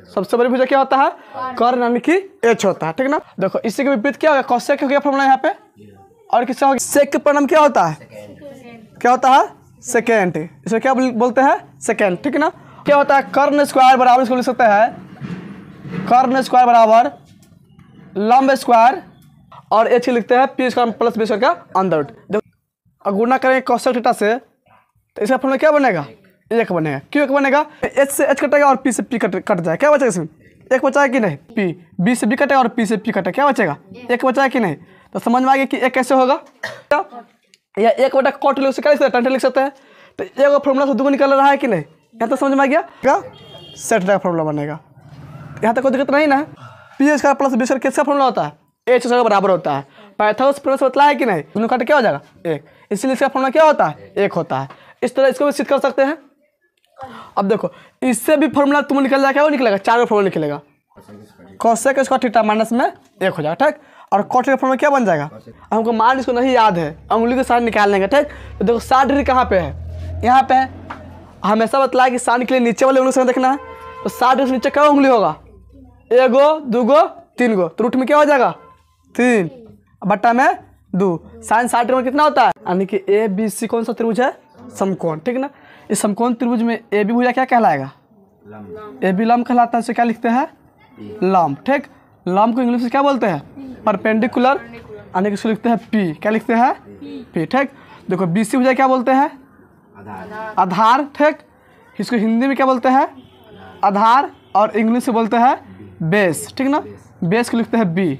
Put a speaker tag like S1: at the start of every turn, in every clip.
S1: सबसे बड़ी भुजा क्या होता है? कर्ण यानी कि एच होता है, ठीक ना। देखो इससे के विपरीत क्या होगा? कॉसेक हो गया फॉर्मूला यहाँ पे, और किसका हो गया? सेक के परिणाम क्या होता है? क्या होता है? सेकेंड। इसे क्या बोलते हैं? सेकेंड, ठीक ना। क्या होता है? कर्ण स्क्वायर बराबर, इसको लिख सकते हैं कर्ण स्क्वायर बराबर लंब स्क्वायर, और एच लिखते हैं P square plus B square का अंडर रूट। देखो गुणा करेंगे कॉसेक थीटा से तो इसका फॉर्मूला क्या बनेगा? एक बनेगा। क्यों एक बनेगा? एच से एच कटेगा और पी से पी कट जाएगा, क्या बचेगा इसमें? एक बचा है कि नहीं? पी, बी से बी कटेगा और पी से पी कटेगा, क्या बचेगा? एक बचा है कि नहीं? तो समझ में आ गया कि एक कैसे होगा, या एक बटा कॉट लिख सकते हैं, टन लिख सकते हैं। तो एक फॉर्मूला से 2 निकल रहा है कि नहीं? यहाँ तो समझ में आ गया क्या? सेट का फॉर्मूला बनेगा। यहाँ तक कोई दिक्कत नहीं ना। P square plus B square किसका फॉर्मूला होता है? एच स्क्वायर के बराबर होता है। पाइथागोरस प्रमेय से बतलाया है कि नहीं? दोनों काट क्या हो जाएगा? एक। इसलिए इसका फॉर्मूला क्या होता है? एक होता है। इस तरह इसको भी सिद्ध कर सकते हैं। अब देखो इससे भी फॉर्मूला तुम निकल जाएगा, वो निकलेगा, 4 फॉर्मूला निकलेगा। कॉसेक स्क्वायर थीटा माइनस में 1 हो जाएगा, ठीक। और कॉट का फॉर्मूला क्या बन जाएगा? हमको मान इसको नहीं याद है, उंगली के साथ निकाल लेंगे, ठीक। तो देखो 60 डिग्री कहाँ पे है? यहाँ पे है। हमेशा बतलाया कि साइन के लिए नीचे वाले उंगली से देखना है। तो 60 डिग्री से नीचे क्या उंगली होगा? 1 गो 2 गो 3 गो, तो रूट में क्या हो जाएगा? 3 बट्टा में 2। साइन 60 डिग्री में कितना होता है? यानी कि ए बी सी कौन सा त्रिभुज है? समकोण, ठीक ना। इस समकोण त्रिभुज में ए बी भुजा क्या कहलाएगा? ए बी लंब कहलाता है। इसे क्या लिखते हैं? लंब, ठीक। लंब को इंग्लिश में क्या बोलते हैं? परपेंडिकुलर, यानी कि इसको लिखते हैं पी। क्या लिखते हैं? पी, ठीक। देखो बी सी भुजा क्या बोलते हैं? आधार, ठीक। इसको हिंदी में क्या बोलते हैं? आधार, और इंग्लिश से बोलते हैं बेस, ठीक ना। बेस को लिखते हैं बी,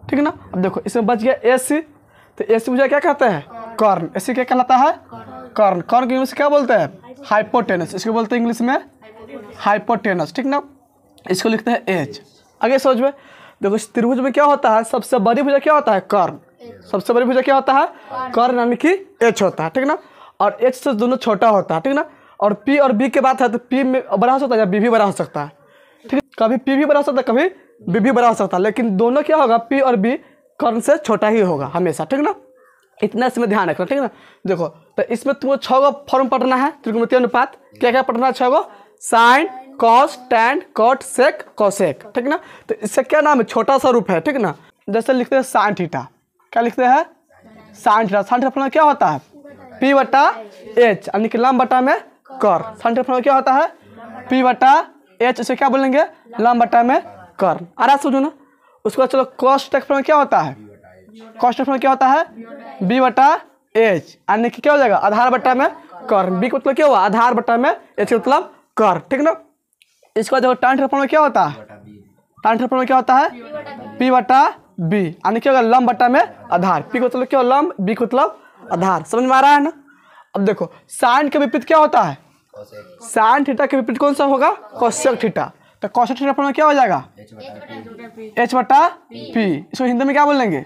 S1: ठीक ना। अब देखो इसमें बच गया ए सी, तो ए सी भुजा क्या कहते हैं? कर्ण। ए सी क्या कहलाता है? कर्ण। कर्ण को इंग्लिश में क्या बोलते हैं? हाइपोटेनस। इसको बोलते हैं इंग्लिश में हाइपोटेनस, ठीक ना। इसको लिखते हैं एच। आगे सोच में देखो इस त्रिभुज में क्या होता है? सबसे बड़ी भुजा क्या होता है? कर्ण। सबसे बड़ी भुजा क्या होता है? कर्ण, यानी कि एच होता है, ठीक ना। और एच से दोनों छोटा होता है, ठीक ना। और पी और बी के बात है तो पी में बड़ा हो सकता है या बी भी बड़ा हो सकता है, ठीक है। कभी पी भी बड़ा हो सकता है, कभी बी भी बड़ा हो सकता है, लेकिन दोनों क्या होगा? पी और बी कर्ण से छोटा ही होगा हमेशा, ठीक ना। इतना इसमें ध्यान रखना, ठीक ना। देखो तो इसमें तुमको 6 गो फॉर्म पढ़ना है त्रिकोणमितीय अनुपात। क्या क्या पढ़ना है? 6 गो। साइन, कॉस, टैन, कॉट, सेक, कोसेक, ठीक ना। तो इसका क्या नाम है? छोटा सा रूप है, ठीक ना। जैसे लिखते हैं साइन थीटा। क्या लिखते हैं? Sine theta. Sine theta formula क्या होता है? पी बटा एच, यानी कि लंब बटा में कर्ण। साइन थीटा फॉर्मूला क्या होता है? पी बटा एच। इसे क्या बोलेंगे? लंब बटा में कर्ण। आ रहा समझो ना। उसके बाद चलो कॉस का फॉर्मूला क्या होता है? कॉस का फॉर्मूला क्या होता है? बी बटा एच, यानी कि क्या हो जाएगा? आधार बटा में कर्ण। बी का मतलब क्या हुआ? आधार बटा में, एच का मतलब कर्ण, ठीक ना। इसके बाद देखो tan थीटा फॉर्मूला क्या होता है? tan थीटा फॉर्मूला क्या होता है? पी बटा बी, यानी क्या होगा? लंब बटा में आधार। पी का मतलब क्या? लंब, बी का मतलब आधार। समझ में आ रहा है ना। अब देखो साइन के विपरीत क्या होता है? साइन थीटा के विपरीत कौन सा होगा? Cosec theta. तो कोसेक थीटा फॉर्मूला क्या हो जाएगा? एच बटा पी। इसको हिंदी में क्या बोलेंगे?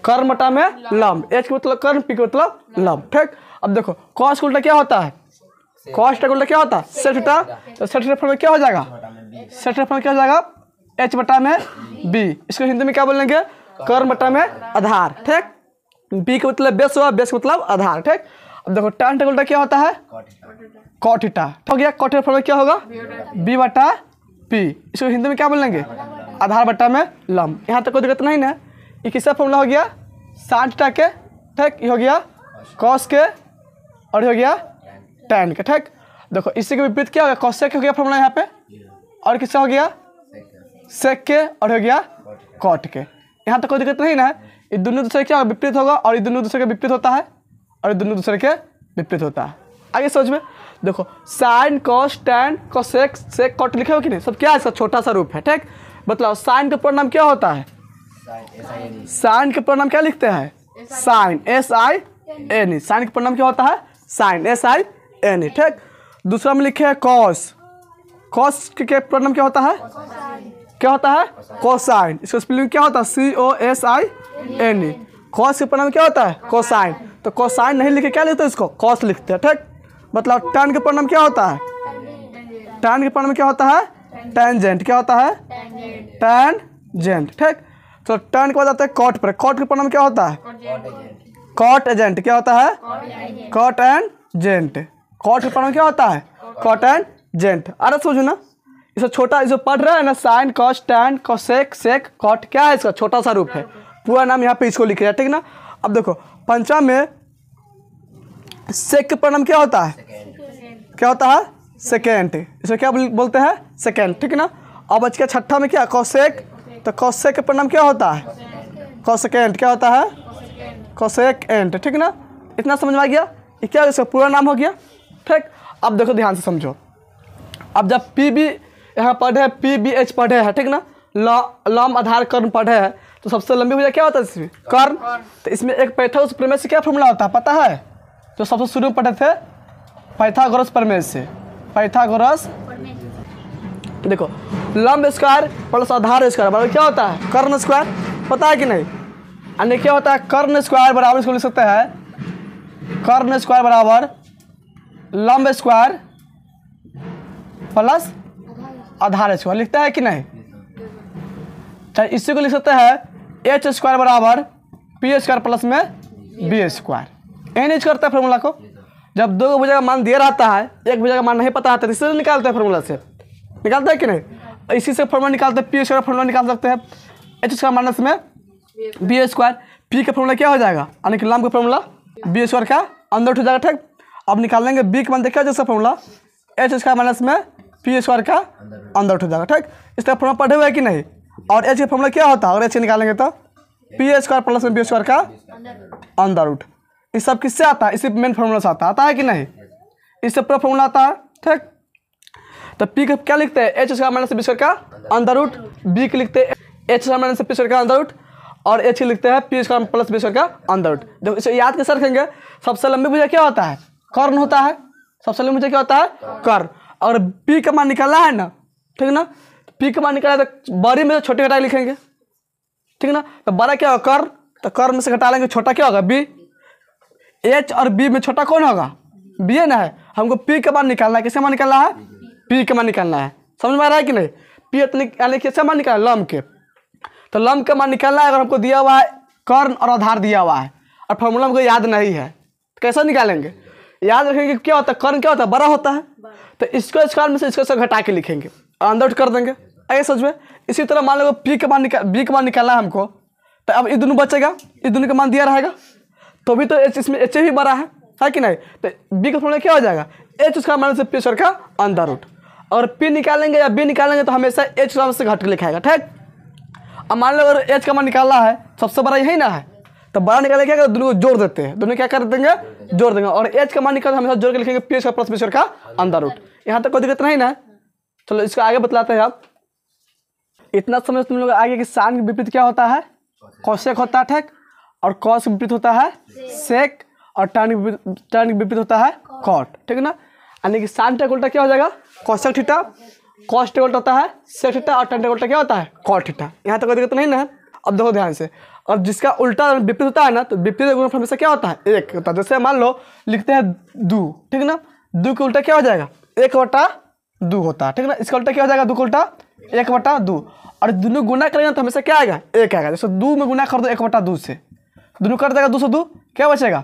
S1: कर्ण बटा में लंब। एच का मतलब कर्ण, पी का मतलब लंब, ठीक। अब देखो कॉस का उल्टा क्या होता है? कॉस का उल्टा क्या होता है? Sec theta. तो सेक थीटा फॉर्मूला क्या हो जाएगा? सेक थीटा फॉर्मूला क्या हो जाएगा? एच बटा में बी। इसको हिंदी में क्या बोलेंगे? कर्ण बटा में आधार, ठीक। बी का मतलब बेस हुआ, बेस का मतलब आधार, ठीक। अब देखो tan का उल्टा क्या होता है? कॉट थीटा हो गया। कॉट थीटा फॉर्मूला क्या होगा? बी बटा पी। इसको हिंदी में क्या बोलेंगे? आधार बटा में लंब। यहाँ तक कोई दिक्कत नहीं ना। ये किसका फॉर्मूला हो गया? साइन थीटा के, ठीक। ये हो गया कॉस के, और ये हो गया टैन के, ठीक। देखो इससे के विपरीत क्या हो गया? कोसेक हो गया फॉर्मूला यहाँ पे, और किसका हो गया? सेक के, और हो गया कॉट के। यहाँ तक कोई दिक्कत नहीं ना। ये दोनों दूसरे क्या विपरीत होगा, और ये दोनों दूसरे के विपरीत होता है, और ये दोनों दूसरे के विपरीत होता है। आगे सोच में देखो sign, cos, tan, cosec, sec, cot लिखे हो कि नहीं? सब क्या है? इसका छोटा सा रूप है, ठीक। मतलब साइन का परिणाम क्या होता है? साइन के परिणाम क्या लिखते हैं? Sign, SIN। साइन के परिणाम क्या होता है? साइन, SIN, ठीक। दूसरा में लिखे है कॉस। कॉस के परिणाम क्या होता है? क्या होता है? कोसाइन। इसका स्पेलिंग क्या होता है? COSIN। कॉस के परिणाम क्या होता है? कोसाइन। तो कोसाइन नहीं लिखे क्या लिखते हैं? इसको कॉस लिखते हैं, ठीक। मतलब टैन के परिणाम क्या होता है? टैन के परिणाम क्या होता है? टेंजेंट। क्या होता है? टेंजेंट, ठीक। तो टैन के बाद आता है कॉट पर। कॉट के परिणाम क्या होता है? Cotangent. क्या होता है? Caught and gent. कॉट के परिणाम क्या होता है? Cotangent. अरे समझो ना, इसे छोटा इसे पढ़ रहा है ना, sine cos tan cosec sec cot, क्या है इसका छोटा सा रूप है, पूरा नाम यहाँ पे इसको लिख रहा है, ठीक ना। अब देखो पंचम में सेक का परिणाम क्या होता है, क्या होता है सेकेंड, इसे क्या बोलते हैं सेकेंड, ठीक ना। अब बच गया छठा में क्या कोसेक, तो कोसेक का परिणाम क्या होता है कोसेकेंट, क्या होता है कोसेकेंट, ठीक ना। इतना समझ में आ गया, ये क्या इसका पूरा नाम हो गया, ठीक। अब देखो ध्यान से समझो, अब जब पी बी यहाँ पढ़े पी बी एच पढ़े हैं, ठीक ना, लम आधार कर्ण पढ़े हैं, तो सबसे लंबी भुजा क्या होता है इसमें कर्ण। तो इसमें एक पाइथागोरस प्रमेय से क्या फॉर्मूला होता है पता है, जो सबसे शुरू में पढ़े थे पाइथागोरस प्रमेय से, पाइथागोरस देखो लंब स्क्वायर प्लस आधार स्क्वायर बराबर क्या होता है कर्ण स्क्वायर, पता है कि नहीं। अन्य क्या होता है कर्ण स्क्वायर बराबर इसको लिख सकते हैं कर्ण स्क्वायर बराबर लंब स्क्वायर प्लस आधार स्क्वायर, लिखता है कि नहीं। चाहे इसी को लिख सकते हैं एच स्क्वायर बराबर पी स्क्वायर प्लस में बी स्क्वायर। एन एच करता है फॉर्मूला को, जब दो भुजा का मान दिया रहता है, एक भुजा का मान नहीं पता रहता है, इससे निकालते हैं फॉर्मूला से, निकालते हैं कि नहीं। इसी से फॉर्मूला निकालते हैं, पी स्क्वायर फॉर्मूला निकाल सकते हैं, एच स्क्वायर माइनस में बी स्क्वायर, पी का फॉर्मूला क्या हो जाएगा यानी कि लंब का फॉर्मूला बी स्क्वायर का अंदर उठ जाएगा, ठीक। अब निकालेंगे बी का मान देखा जैसा फॉर्मूला एच स्क्वायर माइनस में पी स्क्वायर का अंदर उठ जाएगा, ठीक। इसका फॉर्मूला पढ़े हुए है कि नहीं। और एच का फॉर्मूला क्या होता है, और एच निकालेंगे तो पी स्क्वायर प्लस में बी स्क्वायर का अंदर रूट। इस सब किससे आता है, इसी मेन फॉर्मूला से आता है कि नहीं, इससे पूरा फॉर्मूला आता है, ठीक। तो पी का क्या लिखते हैं H square minus B square का अंदर रूट, बी के लिखते हैं H square minus P square का अंदर रूट, और एच लिखते हैं P square plus B square का अंदर रूट। देखो इसे याद कैसे रखेंगे, सबसे लंबी भुजा क्या होता है कर्ण होता है, सबसे लंबी भुजा क्या होता है कर्ण। और पी का मान निकालना है ना, ठीक ना, पी का मान निकाला तो बड़ी में छोटे घटा लिखेंगे, ठीक ना। तो बड़ा क्या होगा कर्ण, तो कर्ण में से घटा लेंगे छोटा क्या होगा बी, एच और बी में छोटा कौन होगा बी है ना, है हमको पी का मान निकालना है, किसका मान निकालना है पी का मान निकालना है, समझ में आ रहा है कि नहीं। पी यानी किसका मान निकालना लंब के, तो लंब का मान निकालना है, अगर हमको दिया हुआ है कर्ण और आधार दिया हुआ है और फॉर्मूला हमको याद नहीं है तो कैसे निकालेंगे, याद रखेंगे क्या होता है कर्ण क्या होता है बड़ा होता है, तो इसको स्क्वायर में से इसको घटा के लिखेंगे और अंदर कर देंगे, आइए समझ में। इसी तरह मान लो पी का मान बी का मान निकालना है हमको, तो अब ये दोनों बचेगा, ये दोनों का मान दिया रहेगा, तो भी तो इसमें एच ही बड़ा है कि नहीं। तो बी का फॉर्मूला क्या हो जाएगा एच उसका मान से पी स्क्वायर का अंदर रूट, और पी निकालेंगे या बी निकालेंगे तो हमेशा एच से घट के लिखाएगा, ठीक। अब मान लो अगर एच का मान निकालना है, सबसे बड़ा यही ना है, तो बड़ा निकालने क्या करें दोनों को जोड़ देते हैं, दोनों क्या कर देंगे जोड़ देंगे, और एच का मान निकाल हमेशा जोड़ के लिखेंगे P square plus B square का अंदर रूट। यहाँ तक कोई दिक्कत नहीं ना, चलो इसको आगे बतलाते हैं। आप इतना समझ तुम लोग आगे कि साइन के विपरीत क्या होता है कौशेक होता है, ठीक, और कॉस के विपरीत होता है सेक, और टर्न के विपरीत होता है कॉट, ठीक है ना। यानी कि साइन टेक उल्टा क्या हो जाएगा कौशेक थीटा, कॉस टेक उल्टा होता है सेक थीटा, और टर्न टेक उल्टा क्या होता है कॉट थीटा। यहाँ तक कोई दिक्कत नहीं ना। अब देखो ध्यान से, और जिसका उल्टा विपरीत होता है ना, तो विपरीत गुणनफल हमेशा क्या होता है एक होता है। जैसे मान लो लिखते हैं दो, ठीक है ना, दो के उल्टा क्या हो जाएगा 1/2 होता है, ठीक है ना। इसका उल्टा क्या हो जाएगा दो का उल्टा 1/2, और दोनों गुना करेंगे तो हमेशा क्या आएगा एक आएगा। जैसे 2 में गुना कर दो 1/2 से, दोनों कर देगा 2 से 2 क्या बचेगा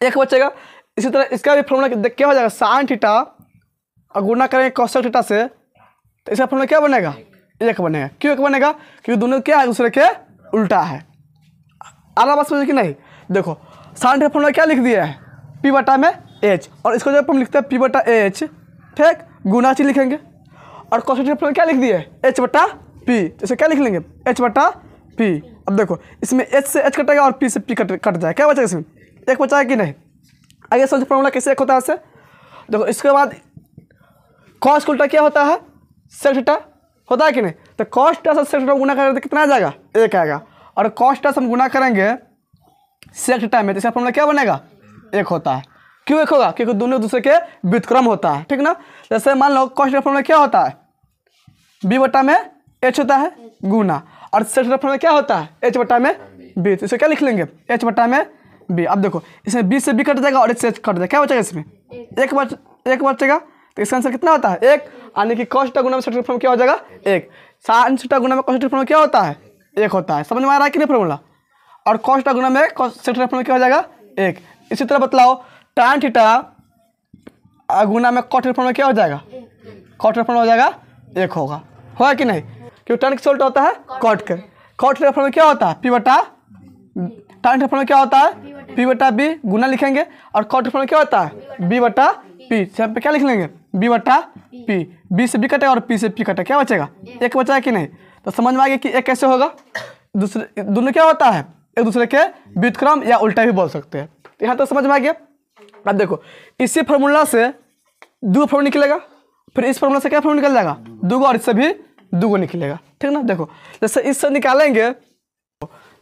S1: 1 बचेगा। इसी तरह इसका भी फॉर्मूला क्या हो जाएगा साइन थीटा और गुना करेंगे कोसेक थीटा से, तो इसका फॉर्मूला क्या बनेगा 1 बनेगा। क्यों 1 बनेगा, क्योंकि दोनों क्या है दूसरे के उल्टा है। आला बात समझे कि नहीं। देखो साइन थीटा फॉर्मूला क्या लिख दिया है पी बटा में एच, और इसको जब हम लिखते हैं पी बटा एच, ठीक, गुना चीज लिखेंगे, और कोसेक थीटा फॉर्मूला क्या लिख दिया है एच बटा पी, जैसे क्या लिख लेंगे एच बटा पी। अब देखो इसमें एच से एच कटेगा और पी से पी कट जाएगा, क्या बचेगा इसमें 1 बचा है कि नहीं। आगे समझो फॉर्मूला कैसे 1 होता है ऐसे। देखो इसके बाद कॉस का उल्टा क्या होता है सेक थीटा होता है कि नहीं, तो कॉस थीटा से सेक थीटा गुना करेंगे तो कितना आ जाएगा 1 आएगा, और कॉस थीटा से हम गुना करेंगे सेक थीटा में, तो इसका फॉर्मूला क्या बनेगा 1 होता है। क्यों 1 होगा, क्योंकि दोनों दूसरे के व्युत्क्रम होता है, ठीक ना। जैसे मान लो कॉस थीटा फॉर्मूला क्या होता है बी बटा में एच होता है गुना, और सेक थीटा फॉर्मूला क्या होता है एच बटा में बी, तो इसे क्या लिख लेंगे एच बटा में बी। अब देखो इसमें बी से बी कट जाएगा और एच से एच कट जाएगा, क्या बचेगा इसमें 1 बचेगा। तो इसका आंसर कितना होता है 1, यानी कि कॉस थीटा गुना में सेक थीटा फॉर्मूला क्या हो जाएगा 1। साइन थीटा गुना में कॉस थीटा फॉर्मूला क्या होता है 1 होता है, समझ में आ रहा है कि नहीं फॉर्मूला। और कॉस थीटा गुना में सेक थीटा फॉर्मूला क्या हो जाएगा 1। इसी तरह बतलाओ tan थीटा गुना में कॉट थीटा फॉर्मूला क्या हो जाएगा कॉट थीटा फॉर्मूला हो जाएगा 1 होगा कि नहीं? क्योंकि tan किसका उल्टा होता है? cot के। cot के फॉर्म में क्या होता है? p बटा tan के फॉर्म में क्या होता है? p बटा b गुना लिखेंगे और cot के फॉर्म में क्या होता है? b बटा p। यहाँ पे क्या लिख लेंगे? b बटा p। b से b कटेगा और p से p कटेगा, क्या बचेगा? 1 बचा है कि नहीं? तो समझ में आ गया कि एक कैसे होगा। दूसरे दोनों क्या होता है? एक दूसरे के व्युत्क्रम या उल्टा भी बोल सकते हैं। तो यहाँ तक समझ में आ गया। अब देखो इसी फार्मूला से 2 फार्मूला निकलेगा, फिर इस फार्मूला से क्या फार्मूला निकल जाएगा? 2 और इससे भी 2 निकलेगा, ठीक ना। देखो जैसे इससे निकालेंगे,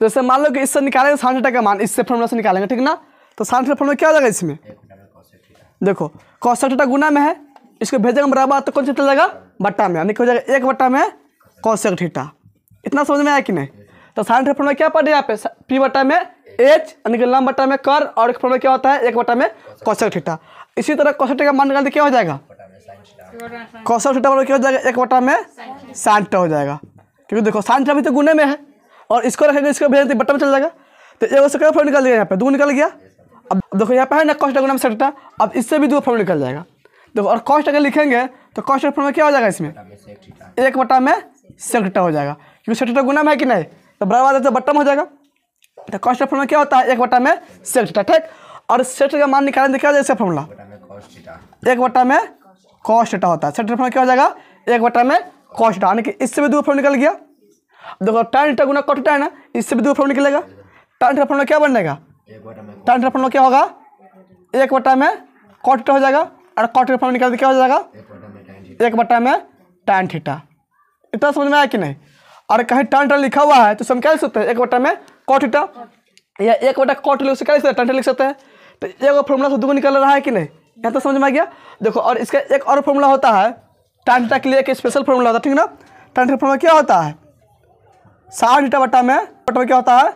S1: जैसे मान लो कि इससे निकालेंगे sin थीटा का मान, इससे फार्मूला से निकालेंगे, ठीक ना। तो sin थीटा फार्मूला क्या हो जाएगा इसमें? देखो cos थीटा गुना में है, इसको भेजेंगे बराबर तो कौन सा चल जाएगा? बट्टा में, यानी कि हो जाएगा 1 बट्टा में cos थीटा। इतना समझ में आया कि नहीं? तो sin थीटा फार्मूला क्या पड़ यहाँ पे? p बट्टा में h यानी कि लंब बट्टा में कर, और एक फार्मूला क्या होता है? 1 बट्टा में cos थीटा। इसी तरह cos थीटा का मान निकालते क्या हो जाएगा? cos थीटा बराबर क्या हो जाएगा? 1 बट्टा में sin थीटा हो जाएगा, क्योंकि देखो sin थीटा भी तो गुने में है और इसको रखेंगे, इसको भेजेंगे बट्टा में चल जाएगा। तो 1 से क्या फार्मूला निकल गया? यहाँ पे 2 निकल गया। अब देखो यहाँ पे है ना cos थीटा गुना में sin थीटा, अब इससे भी 2 फार्मूला निकल जाएगा। देखो और cos थीटा लिखेंगे तो cos थीटा फार्मूला क्या हो जाएगा इसमें? 1 बट्टा में sec थीटा हो जाएगा, क्योंकि sec थीटा गुना में है कि नहीं? तो बराबर तो बट्टा में हो जाएगा। तो cos थीटा फार्मूला क्या होता है? 1 बट्टा में sec थीटा, ठीक। और sec थीटा का मान निकालेंगे क्या हो जाएगा फार्मूला? 1 बट्टा में cos थीटा होता है। sec थीटा फार्मूला क्या हो जाएगा? 1 बट्टा में cos थीटा, यानी कि इससे भी 2 फार्मूला निकल गया। देखो tan थीटा गुना cot थीटा है ना, इससे भी 2 फार्मूला निकलेगा। tan थीटा फार्मूला क्या बनेगा? tan थीटा फार्मूला क्या होगा? 1 बट्टा में cot थीटा हो जाएगा, और cot थीटा फार्मूला निकालते क्या हो जाएगा? 1 बट्टा में tan थीटा। इतना समझ में आया कि नहीं? और कहीं tan थीटा लिखा हुआ है तो हम क्या लिख सकते हैं? 1 बट्टा में cot थीटा, या 1 बट्टा cot थीटा से क्या लिख सकते हैं? tan थीटा लिख सकते हैं। तो एक फार्मूला से 2 निकल रहा है कि नहीं? यहाँ तो समझ में आ गया। देखो और इसका एक और फार्मूला होता है tan थीटा के लिए, एक स्पेशल फार्मूला होता है, ठीक ना। tan थीटा फार्मूला क्या होता है? sin थीटा बट्टा में क्या होता है?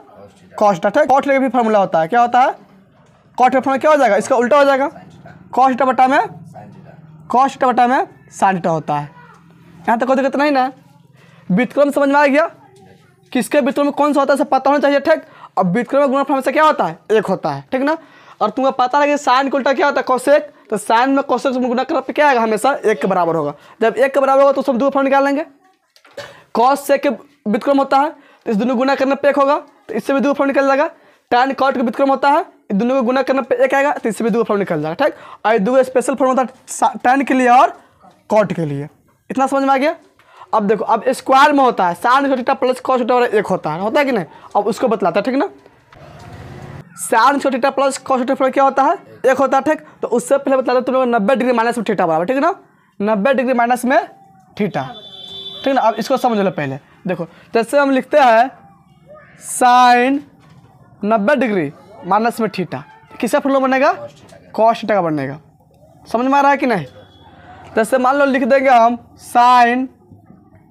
S1: cos थीटा, ठीक। cot थीटा का भी फार्मूला होता है, क्या होता है? cot थीटा फार्मूला क्या हो जाएगा? इसका उल्टा हो जाएगा, cos थीटा बट्टा में sin थीटा होता है। यहाँ तक कोई दिक्कत नहीं ना? व्युत्क्रम समझ में आ गया, किसके व्युत्क्रम में कौन सा होता है सब पता होना चाहिए, ठीक। अब व्युत्क्रम में गुणनफल से क्या होता है? 1 होता है, ठीक ना। और तुमको पता लगे साइन का उल्टा क्या होता है? कोसेक। तो साइन में कोसेक से गुना करने पे क्या आएगा? हमेशा 1 के बराबर होगा। जब 1 के बराबर होगा तो सब 2 फार्मूला निकाल लेंगे। cos sec के व्युत्क्रम होता है तो इस दोनों गुना करने पे 1 होगा, तो इससे भी 2 फार्मूला निकल जाएगा। tan cot के व्युत्क्रम होता है, इन दोनों को गुना करने पे 1 आएगा, तो इससे भी 2 फार्मूला निकल जाएगा, ठीक। और 2 स्पेशल फार्मूला होता है tan के लिए और cot के लिए। इतना समझ में आ गया। अब देखो अब स्क्वायर में होता है sin theta plus cos theta 1 होता है कि नहीं? अब उसको बतलाता है, ठीक ना। sin theta plus cos theta क्या होता है? 1 होता है, ठीक। तो उससे पहले बतलाते तुम लोग 90 डिग्री माइनस में थीटा बराबर, ठीक ना। 90 डिग्री माइनस में थीटा, ठीक ना। अब इसको समझ लो पहले। देखो जैसे हम लिखते हैं sin 90 डिग्री माइनस में थीटा, किसका फॉर्मूला बनेगा? cos थीटा का बनेगा। समझ में आ रहा है कि नहीं? जैसे मान लो लिख देंगे हम sin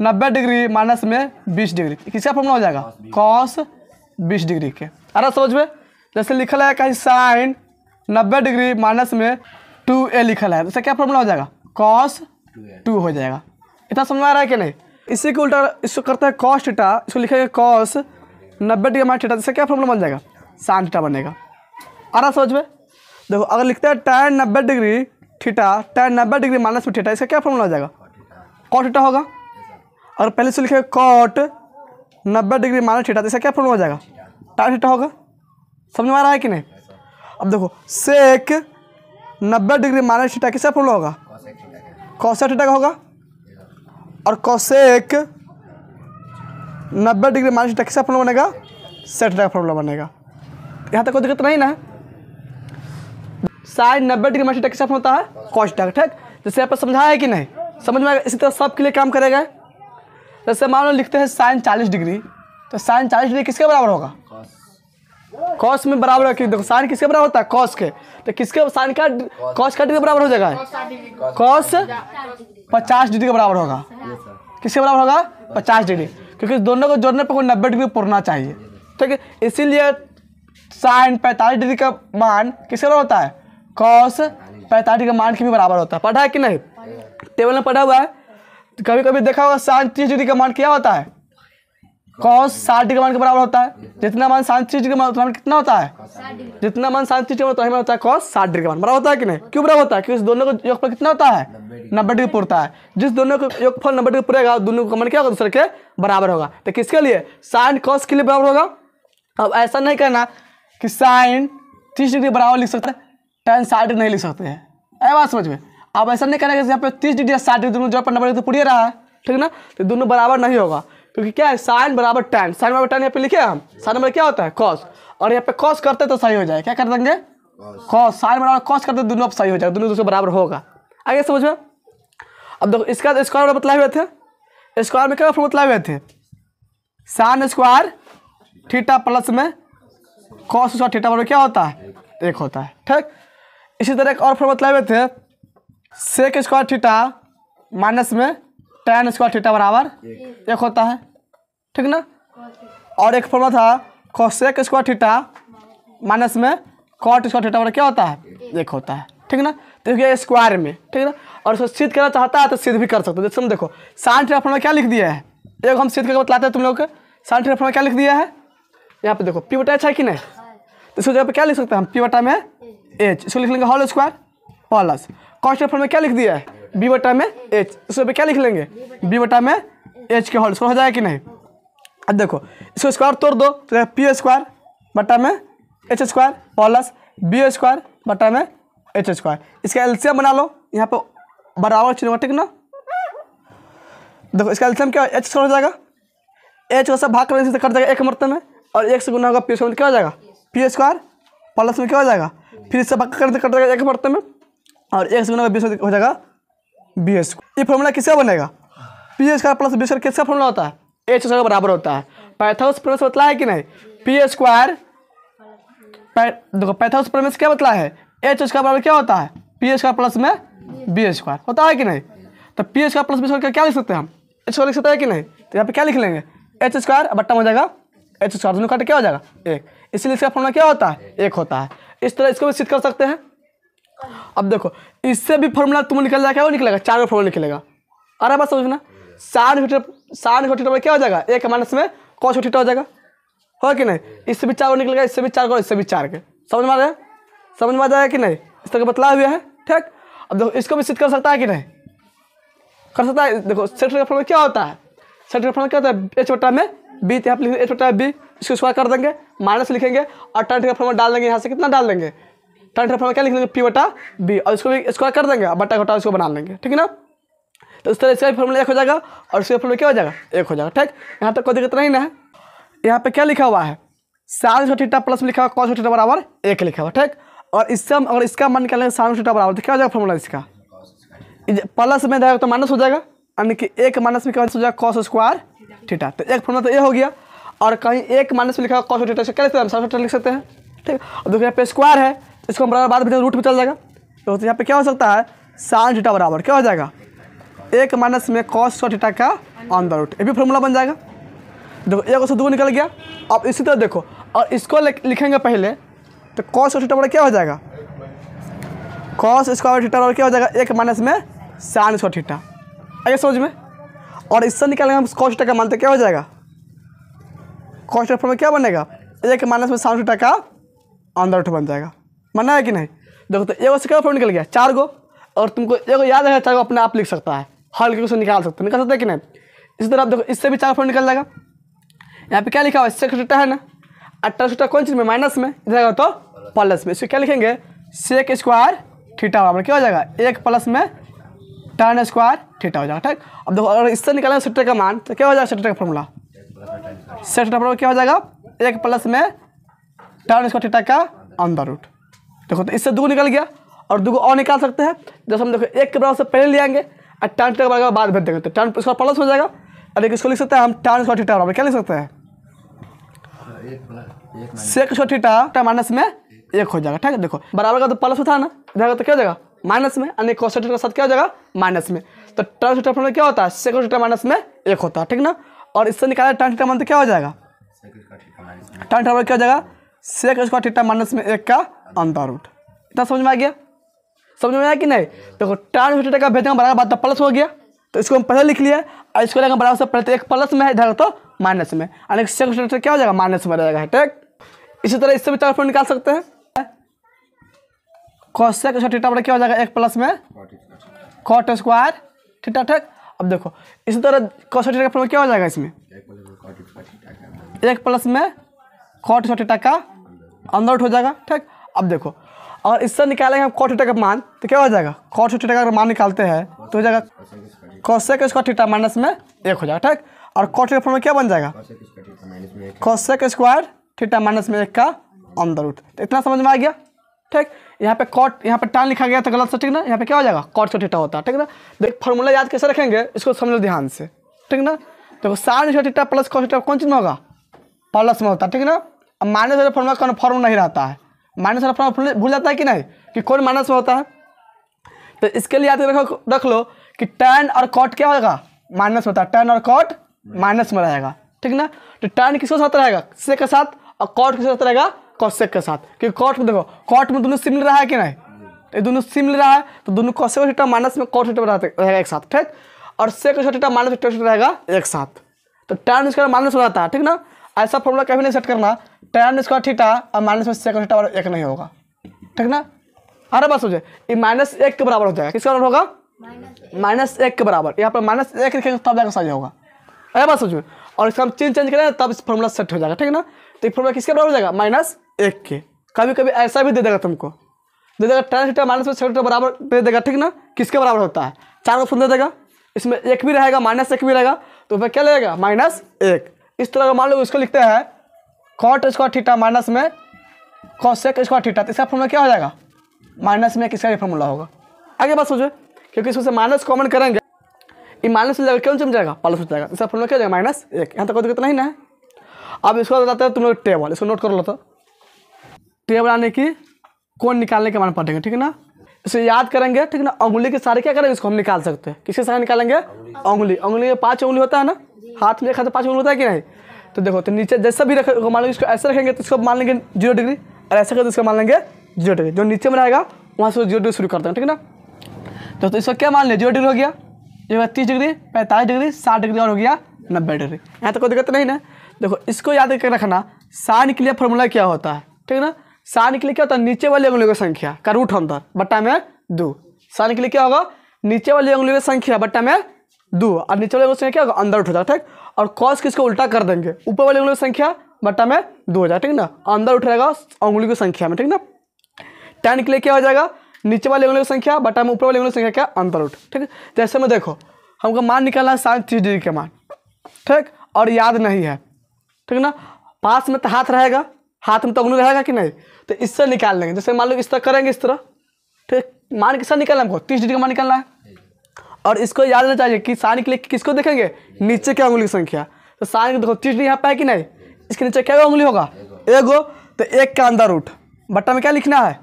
S1: 90 डिग्री माइनस में 20 डिग्री, किसका फॉर्मूला हो जाएगा? cos 20 डिग्री के। अरे समझ में, जैसे लिखल है कहीं sin 90 डिग्री माइनस में 2a लिखल है, तो क्या फॉर्मूला हो जाएगा? cos 2 हो जाएगा। इतना समझ में आ रहा है कि नहीं? इसी के उल्टा इसको करते हैं cos थीटा, इसको लिखेंगे cos 90 डिग्री माइनस थीटा, इससे क्या फॉर्मूला बन जाएगा? sin थीटा बनेगा। आ रहा समझ में? देखो अगर लिखते हैं tan 90 degree theta, tan 90 degree minus में थीटा, इसका क्या फॉर्मूला हो जाएगा? cot थीटा होगा। और पहले से लिखे cot 90 डिग्री माइनस थीटा, इसका क्या फॉर्मूला हो जाएगा? tan थीटा होगा। समझ में आ रहा है कि नहीं? अब देखो sec 90 डिग्री माइनस थीटा किसका फॉर्मूला होगा? cosec थीटा का होगा। और cosec 90 डिग्री माइनस थीटा किसका फॉर्मूला बनेगा? sec थीटा का फॉर्मूला बनेगा। यहाँ तक कोई दिक्कत नहीं ना? sin 90 डिग्री माइनस थीटा किसका फॉर्मूला होता है? cos थीटा, ठीक। जैसे यहाँ पर समझाया है कि नहीं? समझ में आएगा। इसी तरह सबके लिए काम करेगा। जैसे मान लो लिखते हैं sin 40 डिग्री, तो sin 40 डिग्री किसके बराबर होगा? cos में बराबर है कि देखो sin किसके बराबर होता है? cos के। तो किसके sin का cos का डिग्री बराबर हो जाएगा? cos 50 डिग्री के बराबर होगा। किसके बराबर होगा? 50 डिग्री, क्योंकि दोनों को जोड़ने पर कोई 90 डिग्री पूरना चाहिए, ठीक है। इसीलिए sin 45 डिग्री का मान किसके बराबर होता है? cos 45 डिग्री का मान के भी बराबर होता है। पढ़ा है कि नहीं? टेबल में पढ़ा हुआ है। कभी कभी देखा होगा sin 30 डिग्री का मान क्या होता है? cos 60 डिग्री मान के बराबर होता है। जितना मान sin 30 डिग्री मान उतना कितना होता है? जितना मान sin 30 डिग्री उतना होता है cos 60 डिग्री का मान बराबर होता है कि नहीं? क्यों बराबर होता है? क्योंकि इस दोनों को योग पर कितना होता है? 90 डिग्री पूरता है। जिस दोनों का योगफल 90 डिग्री पूरेगा दोनों का कॉमन क्या होगा, दूसरे के बराबर होगा। तो किसके लिए, साइन कॉस के लिए बराबर होगा। अब ऐसा नहीं करना कि साइन 30 डिग्री बराबर लिख सकते हैं, tan 60 नहीं लिख सकते हैं, ऐ बात समझ में। अब ऐसा नहीं करना कि यहाँ पे 30 डिग्री या 60 डिग्री दोनों जब पर 90 डिग्री पूरी रहा है, ठीक है ना, तो दोनों बराबर नहीं होगा। क्योंकि क्या है, साइन बराबर tan, साइन बराबर tan यहाँ पे लिखे हम, साइन बराबर क्या होता है कॉस, और यहाँ पे कॉस करते तो सही हो जाए, क्या कर देंगे कॉस, साइन बराबर कॉस करते दोनों अब सही हो जाएगा, दोनों दूसरे बराबर होगा। आगे समझ में। अब देखो इसका स्क्वायर बतलाए हुए थे, स्क्वायर में क्या बतलाए हुए थे, साइन स्क्वायर थीटा प्लस में कॉस स्क्वायर थीटा बराबर क्या होता है 1 होता है, ठीक। इसी तरह एक और फॉर्मूला बतलाए हुए थे, सेक स्क्वायर थीटा माइनस में tan स्क्वायर थीटा बराबर 1 होता है, ठीक ना। और एक फॉर्मूला था कोसेक स्क्वायर थीटा माइनस में कॉट स्क्वायर थीटा बराबर क्या होता है 1 होता है, ठीक ना। तो ये स्क्वायर में, ठीक है ना। और उसको सिद्ध करना चाहता है तो सिद्ध भी कर सकते हो। जैसे हम देखो साइन थीटा फॉर्मूला क्या लिख दिया है, एक हम सिद्ध करके बतलाते हैं तुम लोग को। साइन थीटा फॉर्मूला क्या लिख दिया है, यहाँ पे देखो p/h है कि नहीं, तो इसको जगह पे क्या लिख सकते हैं हम p/h, इसको लिख लेंगे whole square plus cos theta formula क्या लिख दिया है b/h, इसको पे क्या लिख लेंगे b/h के होल स्क्वायर हो जाएगा कि नहीं। अब देखो इसको स्क्वायर तोड़ दो तो p स्क्वायर बटा में h square plus b square बटा में h स्क्वायर, इसका एलसीएम बना लो, यहाँ पे बराबर चिन्ह होगा, ठीक ना। देखो इसका एलसीएम क्या h स्क्वायर हो जाएगा, h को सब भाग करने से कट जाएगा 1 मरते में, और 1 से गुना होगा p स्क्वायर क्या हो जाएगा p स्क्वायर प्लस में क्या हो जाएगा, फिर इससे भाग करने से कट जाएगा 1 मरते में, और 1 से गुना होगा b हो जाएगा b स्क्वायर। ये फॉर्मूला किसका बनेगा, p square plus b square किसका फॉर्मूला होता है, h स्क्वायर बराबर होता है। पाइथागोरस प्रमेय से बतला है कि नहीं, p स्क्वायर, देखो पाइथागोरस प्रमेय से क्या बतला है, h स्क्वायर बराबर क्या होता है p स्क्वायर प्लस में b स्क्वायर होता है कि नहीं। तो p square plus b square क्या लिख सकते हैं हम, h स्क्वायर लिख सकते हैं कि नहीं। तो यहाँ पे क्या लिख लेंगे h स्क्वायर बट्टा हो जाएगा h स्क्वायर, दोनों काटे क्या हो जाएगा 1, इसलिए इसका फॉर्मूला क्या होता है 1 होता है। इस तरह इसको भी सिद्ध कर सकते हैं। अब देखो इससे भी फॉर्मूला तुम निकल जाएगा, वो निकलेगा 4 फॉर्मूला निकलेगा। अरे बात समझना, साइन थीटा क्या हो जाएगा 1 माइनस में कॉस थीटा हो जाएगा, हो कि नहीं। इससे भी 4 निकलेगा, इससे भी 4 इससे भी 4 के, समझ में आ जाएगा, समझ में आ जाएगा कि नहीं। इस तरह बतला हुआ है, ठीक। अब देखो इसको भी सिद्ध कर सकता है कि नहीं, कर सकता है। देखो सेट का फॉर्मूला क्या होता है, सेट का फॉर्मूला क्या होता है h बटा में b, यहाँ पे लिखेंगे h बटा b, इसको स्क्वायर कर देंगे माइनस लिखेंगे और tan का फॉर्मूला डाल देंगे, यहाँ से कितना डाल देंगे tan का फॉर्मूला क्या लिख लेंगे p/b, और इसको भी स्क्वायर कर देंगे और बटा घटा इसको बना लेंगे, ठीक है ना। तो इस तरह इसका फॉर्मूला 1 हो जाएगा और इसका फॉर्मूला क्या हो जाएगा 1 हो जाएगा, ठीक। यहाँ तक कोई दिक्कत नहीं ना है। यहाँ पे क्या लिखा हुआ है, साइन थीटा प्लस में लिखा हुआ कॉस थीटा बराबर 1 लिखा हुआ, ठीक। और इससे अगर इसका मान निकालेंगे साइन थीटा बराबर तो क्या हो जाएगा फॉर्मूला इसका, प्लस में जाएगा तो माइनस हो जाएगा, यानी कि 1 माइनस में क्या हो जाएगा कॉस स्क्वायर थीटा। तो एक फॉर्मूला तो ये हो गया, और कहीं 1 माइनस में लिखा हुआ कॉस थीटा, क्या लिखते हैं हम साइन थीटा लिख सकते हैं, ठीक। और देखो यहाँ पे स्क्वायर है, इसको हम बराबर बाद में रूट में चल जाएगा, तो यहाँ पे क्या हो सकता है साइन थीटा बराबर क्या हो जाएगा 1 माइनस में कॉस थीटा का अंडर रूट, ये भी फॉर्मूला बन जाएगा। देखो 1 से 2 निकल गया। अब इसी तरह देखो, और इसको लिखेंगे पहले तो कॉस थीटा बराबर क्या हो जाएगा कॉस स्क्वायर थीटा बराबर क्या हो जाएगा 1 माइनस में साइन स्क्वायर थीटा, आगे समझ में। और इससे निकालेंगे हम कॉस थीटा का मानते क्या हो जाएगा, कॉस थीटा फॉर्मूला क्या बनेगा 1 माइनस में साइन थीटा का अंडर रूट बन जाएगा, माना है कि नहीं। देखो तो 1 से क्या फॉर्मूला निकल गया 4 गो, और तुमको 1 याद है 4 अपने आप लिख सकता है, हल करके उसे निकाल सकते हैं कि नहीं। इसी तरह आप देखो इससे भी 4 फॉर्मूला निकल जाएगा। यहाँ पे क्या लिखा हुआ है सेक थीटा है ना, 18 थीटा कौन चीज़ में माइनस में, इधर तो प्लस में, इसको क्या लिखेंगे सेक स्क्वायर थीटा बराबर क्या हो जाएगा 1 प्लस में tan स्क्वायर थीटा हो जाएगा, ठीक। अब देखो अगर इससे निकालेंगे सेक का मान तो क्या हो जाएगा सेक का फॉर्मूला, सेक थीटा बराबर क्या हो जाएगा 1 प्लस में tan स्क्वायर थीटा का अंडर रूट। देखो तो इससे 2 निकल गया, और 2 और निकाल सकते हैं। जैसे हम देखो 1 के बराबर से पहले ले आएंगे और tan थीटा के बराबर बाद भेज देंगे, तो tan स्क्वायर प्लस हो जाएगा, और इसको लिख सकते हैं हम tan स्क्वायर थीटा बराबर क्या लिख सकते हैं सेक स्क्वायर थीटा माइनस में 1 हो जाएगा, ठीक है। देखो बराबर का तो प्लस था ना, इधर तो क्या हो जाएगा माइनस में, यानी cos थीटा के साथ क्या हो जाएगा माइनस में। तो tan थीटा फॉर्मूला क्या होता है सेक थीटा माइनस में 1 होता है, ठीक ना। और इससे निकाला tan थीटा मान तो क्या हो जाएगा tan थीटा क्या हो जाएगा सेक स्क्वायर थीटा माइनस में 1 का अंडर रूट। इतना समझ में आ गया, समझ में आया कि नहीं। देखो tan थीटा का भेजना बराबर बात तो प्लस हो गया, तो इसको हम पहले लिख लिया, और इसको लेकर बराबर से पहले तो 1 प्लस में है, इधर तो माइनस में, यानी सेक थीटा क्या हो जाएगा माइनस में रहेगा, ठीक। इसी तरह इससे भी 4 फॉर्मूला निकाल सकते हैं। cos सेक थीटा बराबर क्या हो जाएगा 1 प्लस में कॉट स्क्वायर थीटा, ठीक। अब देखो इसी तरह कॉस थीटा का फॉर्मूला क्या हो जाएगा इसमें, 1 प्लस में कॉट थीटा का अंदर रूट हो जाएगा, ठीक। अब देखो और इससे निकालेंगे हम कॉट थीटा का मान तो क्या हो जाएगा, कॉट थीटा का अगर मान निकालते हैं तो हो जाएगा कोसेक स्क्वायर थीटा माइनस में 1 हो जाएगा, ठीक। और कॉट थीटा फॉर्मूला क्या बन जाएगा, कोसेक स्क्वायर थीटा माइनस में 1 का अंदर रूट। तो इतना समझ में आ गया, ठीक। यहाँ पे कॉट, यहाँ पे टान लिखा गया तो गलत से, ठीक ना। यहाँ पे क्या हो जाएगा, कॉट थीटा होता है, ठीक ना। देख फॉर्मूला याद कैसे रखेंगे इसको समझ लो ध्यान से, ठीक ना। देखो sine square theta plus cos theta कौन चीज़ में होगा, प्लस में होता है, ठीक ना। अब माइनस वाला फॉर्मूला कन्फर्म नहीं रहता है, माइनस वाला फॉर्मूला भूल जाता है कि नहीं कि कौन माइनस में होता है। तो इसके लिए याद रख लो कि टैन और कॉट क्या होगा, माइनस में होता है, टैन और कॉट माइनस में रहेगा, ठीक ना। तो टैन किसके साथ रहेगा, सेक के साथ, और कॉट किसके साथ रहेगा, कॉसेक के साथ। क्योंकि कॉट में देखो कॉट में दोनों सिमिलर रहा है कि नहीं, ये दोनों सिमिलर रहा है तो दोनों कोसेक थीटा माइनस में कॉट थीटा रहेगा एक साथ, ठीक। और सेक थीटा माइनस में थीटा रहेगा एक साथ, तो टैन इसका माइनस हो जाता है, ठीक ना। ऐसा फॉर्मूला कभी नहीं सेट करना टैन स्क्वायर थीटा और माइनस में सेक थीटा एक नहीं होगा, ठीक ना। अरे बस हो जाए ये -1 के बराबर हो जाएगा, किसका बराबर होगा, -1 के बराबर। यहाँ पर -1 लिखेंगे तब जाकर सही होगा, अरे बस हो जाए। और इसका हम चेंज करें तब इस फॉर्मूला सेट हो जाएगा, ठीक ना। तो ये फॉर्मूला किसके बराबर हो जाएगा, -1 के। कभी कभी ऐसा भी दे देगा तुमको, दे देगा टैन थीटा माइनस में सेक थीटा बराबर दे देगा, ठीक ना। किसके बराबर होता है, 4 ऑप्शन दे देगा, इसमें 1 भी रहेगा -1 भी रहेगा, तो फिर क्या लगेगा -1। इस तरह का मान लो इसको लिखते हैं कॉट स्क्वायर थीटा माइनस में कोसेक स्क्वायर थीटा, तो इसका फॉर्मूला क्या हो जाएगा, माइनस में किसका फॉर्मूला होगा। आगे बात सोचो, क्योंकि इसमें से माइनस कॉमन करेंगे, ये माइनस हो जाएगा, क्यों चम जाएगा, प्लस हो जाएगा, इसका फॉर्मूला क्या हो जाएगा -1। यहाँ तक कोई दिक्कत नहीं ना है। अब इसको बताते हैं तुम लोग टेबल, इसको नोट कर लो। तो टेबल आने की कौन निकालने के मान पढ़ेंगे, ठीक है ना। इसे याद करेंगे, ठीक ना। उंगली के सारे क्या करेंगे, इसको हम निकाल सकते हैं, किसके सारे निकालेंगे, उंगली। उंगली में 5 उंगली होता है ना, हाथ में एक हाथ में 5 उंगली होता है कि नहीं। तो देखो तो नीचे जैसा भी रख मान लेंगे, इसको ऐसे रखेंगे तो इसको मान लेंगे 0 डिग्री, और ऐसे करके इसको मान लेंगे 0 डिग्री। जो नीचे में रहेगा वहाँ से 0 डिग्री शुरू करते हैं, ठीक है ना। तो इसको क्या मान लिया, 0 डिग्री हो गया, ये होगा 30 डिग्री, 45 डिग्री, 60 डिग्री और हो गया 90 डिग्री। यहाँ तक कोई दिक्कत नहीं ना। देखो इसको याद करके रखना, साइन के लिए फॉर्मूला क्या होता है, ठीक है ना। साइन के लिए क्या होता है, नीचे वाली उंगलियों की संख्या का रूट अंदर बट्टा में 2। साइन के लिए क्या होगा, नीचे वाली उंगलियों की संख्या बट्टा में 2, और नीचे वाली संख्या क्या होगा, अंदर उठ जाएगा, ठीक। और कॉस किसको उल्टा कर देंगे, ऊपर वाली उंगलियों की संख्या बट्टा में 2 हो जाएगा, ठीक ना। अंदर उठ रहेगा उंगली की संख्या में, ठीक ना। टैन के लिए क्या हो जाएगा, नीचे वाली उंगलियों की संख्या बट्टा में ऊपर वाली उंगलियों की संख्या क्या, अंदर उठ, ठीक। जैसे में देखो हमको मान निकालना है साइन 30 डिग्री के मान, ठीक। और याद नहीं है, ठीक ना। पास में तो हाथ रहेगा, हाथ में तो उंगली रहेगा कि नहीं, तो इससे निकाल लेंगे। जैसे मान लो इस तरह करेंगे, इस तरह, ठीक। मान किसका निकालना है हमको, 30 डिग्री का मान निकालना है। और इसको याद रहना चाहिए कि साइन के लिए किसको देखेंगे, नीचे क्या उंगली की संख्या। तो साइन को देखो 30 डिग्री यहाँ पे है कि नहीं, इसके नीचे क्या उंगली होगा, एगो, तो 1 का अंदर रूट बट्टा में क्या लिखना है,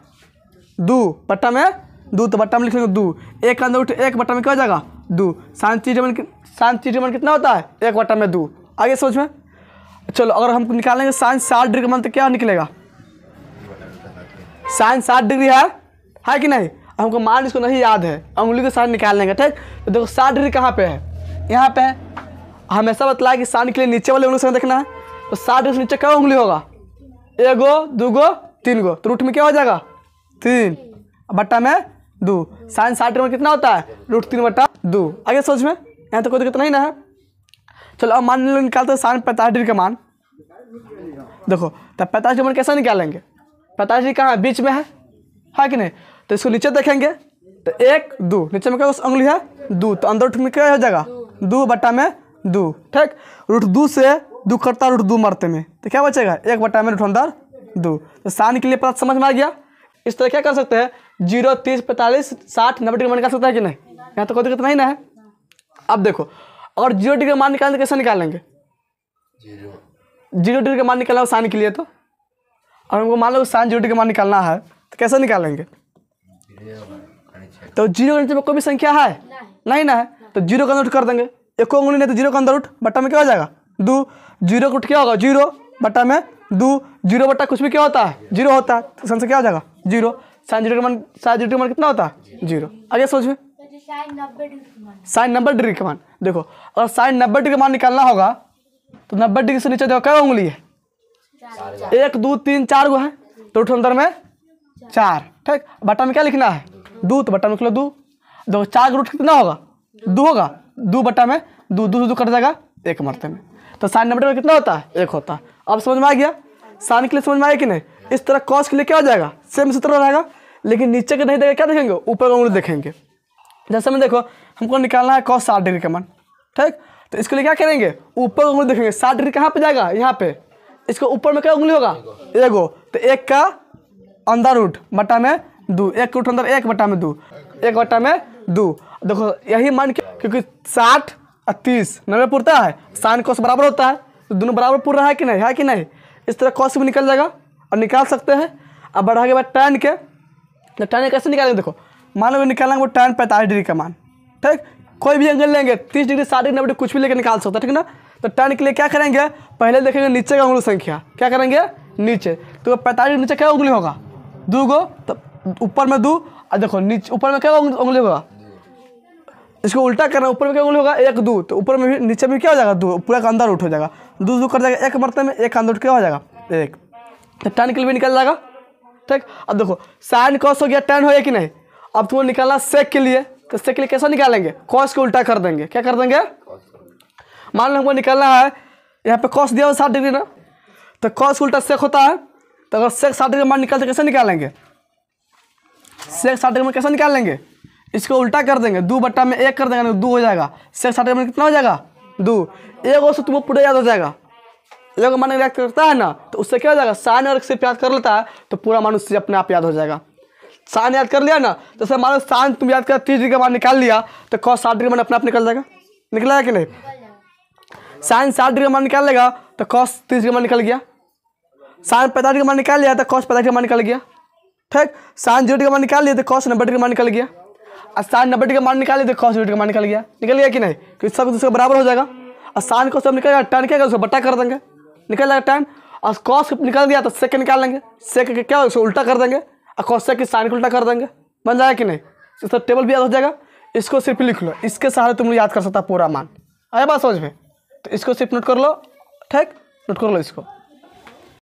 S1: 2 बट्टा में 2, तो बट्टा में लिख लेंगे 2, 1 का अंदर रूट 1 बट्टा में क्या हो जाएगा 2। साइन 30 डिग्री मान कितना होता है, 1 बट्टा में 2। आगे सोच में चलो, अगर हम निकालेंगे साइन 60 डिग्री का मान तो क्या निकलेगा, साइन 60 डिग्री है कि नहीं। हमको मान इसको नहीं याद है, उंगली के साइन निकाल लेंगे, ठीक। तो देखो 60 डिग्री कहाँ पे है, यहाँ पे है। हमेशा बतलाया कि साइन के लिए नीचे वाले उंगली से देखना है, तो 60 डिग्री से नीचे क्या उंगली होगा, 1 गो 2 गो 3 गो, तो रूट में क्या हो जाएगा 3 बट्टा में 2। साइन 60 डिग्री कितना होता है, √3 बट्टा 2। आगे सोच में, यहाँ तो कोई दिक्कत नहीं ना है। चलो अब मान लो निकालते हैं साइन 45 डिग्री का मान। देखो तब 45 डिग्री मान कैसे निकालेंगे, 45 डिग्री कहाँ है, बीच में है कि नहीं। तो इसको नीचे देखेंगे तो 1 2, नीचे में क्या उंगली है 2, तो अंदर रूट में क्या हो जाएगा 2 बट्टा में 2, ठीक। √2 से 2 करता √2 मरते में, तो क्या बचेगा 1 बट्टा में रूट अंदर 2। तो साइन के लिए पता समझ में आ गया। इस तरह क्या कर सकते हैं, 0 30 45 60 90 डिग्री मान निकाल सकता है कि नहीं, यहाँ तो कोई दिक्कत नहीं ना है। अब देखो और 0 डिग्री मान निकालने कैसे निकालेंगे, 0 डिग्री का मान निकालना हो साइन के लिए, तो और हमको मान लो साइन 0 डिग्री का मान निकालना है तो कैसे निकालेंगे। तो 0 के नीचे में कोई भी संख्या है नहीं ना है, तो 0 का अंदर रूट कर देंगे, एक उंगली नहीं तो 0 का अंदर रूट बट्टा में क्या हो जाएगा 2। 0 का रूट क्या होगा 0 बट्टा में 2, 0 बट्टा कुछ भी क्या होता है 0 होता है, तो संख्या क्या हो जाएगा 0। साइन 0 का मान कितना होता है 0। आगे सोच में साइन 90 डिग्री का मान, देखो अगर साइन 90 डिग्री का मान निकालना होगा तो 90 डिग्री से नीचे देखो क्या उंगली है, 1 2 3 4 गो है, तो रूट अंदर में 4, ठीक। बट्टा में क्या लिखना है 2, तो बट्टा में लिख लो 2। देखो 4 का रूट कितना होगा, 2 होगा, 2 बटा में 2, 2 से 2 कट जाएगा 1 मरते में। तो साइन 90 में कितना होता है, 1 होता है। अब समझ में आ गया, साइन के लिए समझ में आया कि नहीं। इस तरह कॉस के लिए क्या हो जाएगा, सेम सूत्र रहेगा, लेकिन नीचे के नहीं देगा, क्या देखेंगे, ऊपर का उंगली देखेंगे। जैसे में देखो हमको निकालना है cos 60 डिग्री का मान, ठीक। तो इसके लिए क्या करेंगे, ऊपर का उंगली देखेंगे, 60 डिग्री कहाँ पे जाएगा, यहाँ पे। इसको ऊपर में क्या उंगली होगा, एगो, तो 1 का अंदर रूट बटा में 2, 1 का रूट अंदर 1 बटा में 2, 1 बटा में 2। देखो यही मान के, क्योंकि 60 और 30 90 पूरता है, साइन कॉस बराबर होता है, तो दोनों बराबर पूर रहा है कि नहीं, है कि नहीं। इस तरह कॉस भी निकल जाएगा और निकाल सकते हैं। अब बढ़ा के बाद टैन के, तो टैन कैसे निकालेंगे, देखो मान लो निकालेंगे वो टैन 45 डिग्री का मान, ठीक। कोई भी एंगल लेंगे, 30 डिग्री 60 डिग्री 90 कुछ भी लेकर निकाल सकते हैं, ठीक ना। तो टैन के लिए क्या करेंगे, पहले देखेंगे नीचे का उंगली संख्या, क्या करेंगे नीचे। तो 45 डिग्री नीचे क्या उंगली होगा, 2 गो, तो ऊपर में 2, और देखो नीचे ऊपर में क्या उंगली होगा, इसको उल्टा करना, ऊपर में क्या उंगली होगा 1 2, तो ऊपर में भी नीचे में क्या हो जाएगा 2, पूरा का अंदर उठ हो जाएगा, 2 2 कर जाएगा 1 मरते में, 1 अंदर उठ क्या हो जाएगा 1। तो टैन के लिए भी निकल जाएगा, ठीक। अब देखो साइन कॉस हो गया, टैन हो गया कि नहीं। अब तुम्हें निकालना सेक के लिए, तो सेक के लिए कैसा निकालेंगे, कॉस को उल्टा कर देंगे, क्या कर देंगे। मान लो हमको निकालना है, यहाँ पे कॉस दिया हुआ 60 डिग्री ना, तो कॉस उल्टा सेक होता है। तो अगर सेक 60 डिग्री मान निकालते कैसे निकालेंगे, सेक 60 डिग्री में कैसे निकाल लेंगे, इसको उल्टा कर देंगे, 2 बटा में 1 कर देंगे, 2 हो जाएगा। सेक 60 डिग्री में कितना हो जाएगा 2, 1 से तुम्हें पूरा याद हो जाएगा। एक मान याद करता है ना, तो उससे क्या हो जाएगा, साइन और सिर्फ याद कर लेता है तो पूरा मान उससे अपने आप याद हो जाएगा। साइन याद कर लिया ना, तो सर मान लो साइन तुम याद कर 30 डिग्री का मान निकाल लिया, तो कॉस 60 डिग्री मान अपने आप निकल जाएगा, निकलेगा कि नहीं। साइन 60 डिग्री का मान निकाल लेगा तो कॉस 30 डिग्री का मान निकल गया। साइन 45 डिग्री का मान निकाल लिया तो कॉस 45 डिग्री का मान निकल गया, ठीक। साइन 0 डिग्री का मान निकाल लिया तो कॉस 90 डिग्री का मान निकल गया, और साइन 90 डिग्री का मान निकाल लिया तो कॉस 0 डिग्री का मान निकल गया कि नहीं, क्योंकि सब दूसरे बराबर हो जाएगा। और साइन को सब निकलेगा, टैन क्या उसको बटा कर देंगे, निकल जाएगा टैन। और कॉस निकल गया तो सेक निकाल लेंगे, सेक के क्या उसको उल्टा कर देंगे, और कॉस सेक की साइन को उल्टा कर देंगे, बन जाएगा कि नहीं। इसका टेबल भी याद हो जाएगा। इसको सिर्फ लिख लो, इसके सहारे तुम याद कर सकता पूरा मान। आया बात समझ में, तो इसको सिर्फ नोट कर लो, ठीक, नोट कर लो इसको।